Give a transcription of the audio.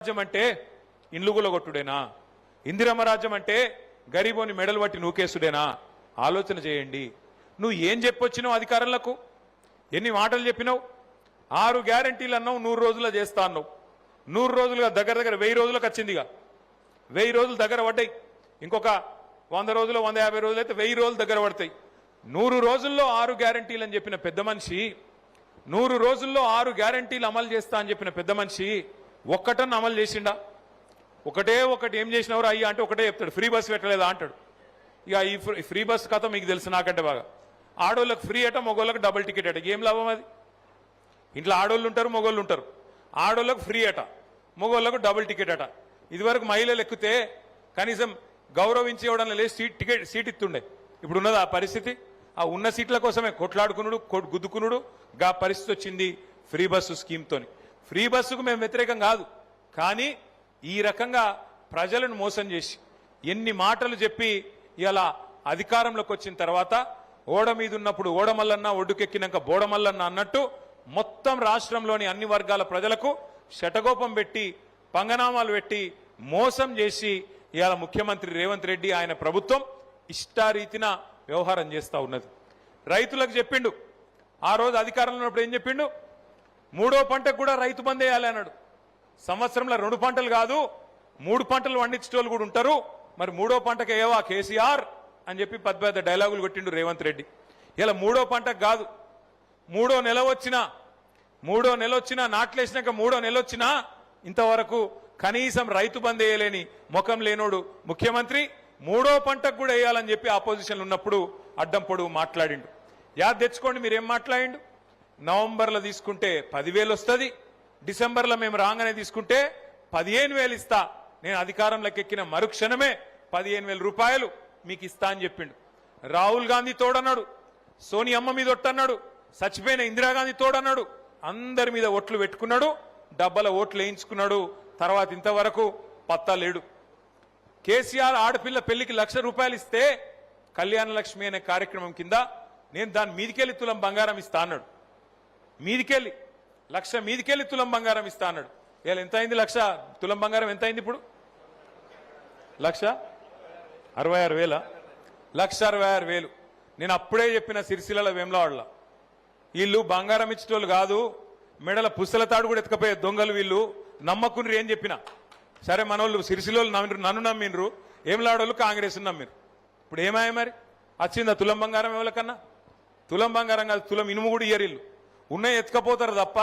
రాజ్యం అంటే ఇండ్లు గులగొట్టుడేనా? ఇందిరమ్మ రాజ్యం అంటే గరీబోని మెడలు పట్టి నూకేసుడేనా? ఆలోచన చేయండి. నువ్వు ఏం చెప్పొచ్చినావు అధికారులకు? ఎన్ని మాటలు చెప్పినావు? 6 గ్యారంటీలు అన్నావు, 100 రోజుల్లో చేస్తా అన్నావు. 100 రోజులుగా దగ్గర 1000 రోజులకు వచ్చిందిగా. 1000 రోజులు దగ్గర పడ్డాయి. ఇంకొక 100 రోజులు 150 రోజులు అయితే 1000 రోజులు దగ్గర పడతాయి. 100 రోజుల్లో 6 గ్యారంటీలు అని చెప్పిన పెద్ద మనిషి, 100 రోజుల్లో 6 గ్యారంటీలు అమలు చేస్తా అని చెప్పిన పెద్ద మనిషి ఒక్కటన్నా అమలు చేసిండా? ఒకటే ఒకటి ఏం చేసినవరు అయ్యా అంటే ఒకటే చెప్తాడు, ఫ్రీ బస్ పెట్టలేదా అంటాడు. ఇక ఈ ఫ్రీ బస్ కథ మీకు తెలుసు నాకంటే బాగా. ఆడోళ్ళకి ఫ్రీ అట, మగోళ్ళకి డబుల్ టికెట్ అట. ఏం లాభం అది? ఇంట్లో ఆడోళ్ళు ఉంటారు, మగోళ్ళు ఉంటారు. ఆడోళ్ళకు ఫ్రీ అట, మగోళ్ళకు డబుల్ టికెట్ అట. ఇదివరకు మహిళలు ఎక్కితే కనీసం గౌరవించి ఇవ్వడం లేదు, సీట్ ఇస్తుండే. ఇప్పుడు ఉన్నది ఆ పరిస్థితి. ఆ ఉన్న సీట్ల కోసమే కొట్లాడుకునుడు, గుద్దుకునుడు గా పరిస్థితి వచ్చింది ఫ్రీ బస్సు స్కీమ్తోని. ఫ్రీ బస్సుకు మేము వ్యతిరేకం కాదు, కానీ ఈ రకంగా ప్రజలను మోసం చేసి ఎన్ని మాటలు చెప్పి ఇలా అధికారంలోకి వచ్చిన తర్వాత ఓడ మీద ఉన్నప్పుడు ఓడమల్లన్న, ఒడ్డుకెక్కినాక బోడమల్లన్న అన్నట్టు మొత్తం రాష్ట్రంలోని అన్ని వర్గాల ప్రజలకు శటగోపం పెట్టి పంగనామాలు పెట్టి మోసం చేసి ఇవాళ ముఖ్యమంత్రి రేవంత్ రెడ్డి ఆయన ప్రభుత్వం ఇష్టారీతిన వ్యవహారం చేస్తూ ఉన్నది. రైతులకు చెప్పిండు, ఆ రోజు అధికారంలో ఉన్నప్పుడు ఏం చెప్పిండు? 3వ పంటకు కూడా రైతు బంద్ వేయాలి అన్నాడు. సంవత్సరంలో 2 పంటలు కాదు 3 పంటలు పండించేటోళ్ళు కూడా ఉంటారు, మరి 3వ పంటకు ఏవా కేసీఆర్ అని చెప్పి పెద్ద డైలాగులు కొట్టిండు రేవంత్ రెడ్డి. ఇలా 3వ పంటకు కాదు, 3వ నెల వచ్చినా నాట్లేసినాక 3వ నెల వచ్చినా ఇంతవరకు కనీసం రైతు బంద్ వేయలేని ముఖం లేనోడు ముఖ్యమంత్రి 3వ పంటకు కూడా వేయాలని చెప్పి ఆపోజిషన్లు ఉన్నప్పుడు అడ్డం పొడుగు మాట్లాడిండు. యాద్ తెచ్చుకోండి మీరేం మాట్లాడిండు. నవంబర్లో తీసుకుంటే 10,000 వస్తుంది, డిసెంబర్లో మేము రాగానే తీసుకుంటే 15,000 ఇస్తా, నేను అధికారంలోకి ఎక్కిన మరుక్షణమే 15,000 రూపాయలు మీకు ఇస్తా అని చెప్పిండు. రాహుల్ గాంధీ తోడన్నాడు, సోనియమ్మ మీద ఒట్టన్నాడు, చచ్చిపోయిన ఇందిరాగాంధీ తోడన్నాడు, అందరి మీద ఓట్లు పెట్టుకున్నాడు, డబ్బల ఓట్లు వేయించుకున్నాడు. తర్వాత ఇంతవరకు పత్తా లేడు. కేసీఆర్ ఆడపిల్ల పెళ్లికి 1,00,000 రూపాయలు ఇస్తే కళ్యాణ లక్ష్మి అనే కార్యక్రమం కింద నేను దాని మీదికెళ్ళి తులం బంగారం ఇస్తా అన్నాడు. మీదికెళ్ళి 1,00,000 మీదికెళ్ళి తులం బంగారం ఇస్తా అన్నాడు. ఇలా ఎంత అయింది? 1,00,000 తులం బంగారం ఎంత అయింది ఇప్పుడు? 1,66,000. 1,66,000. నేను అప్పుడే చెప్పిన సిరిసిల్ల వేములవాడలో వీళ్ళు బంగారం ఇచ్చేటోళ్ళు కాదు, మెడల పుస్తల తాడు కూడా ఎత్తుకపోయే దొంగలు వీళ్ళు, నమ్మకుని ఏం చెప్పినా సరే. మనోళ్ళు సిరిసిల్లోళ్ళు నన్ను నమ్మిండ్రు, వేములవాడోళ్ళు కాంగ్రెస్ నమ్మిరు. ఇప్పుడు ఏమాయ మరి? వచ్చిందా తులం బంగారం? ఎవరికన్నా తులం బంగారం కాదు, తులం ఇనుము కూడా ఇయ్యరిల్లు. ఉన్నాయి ఎత్తుకపోతారు తప్ప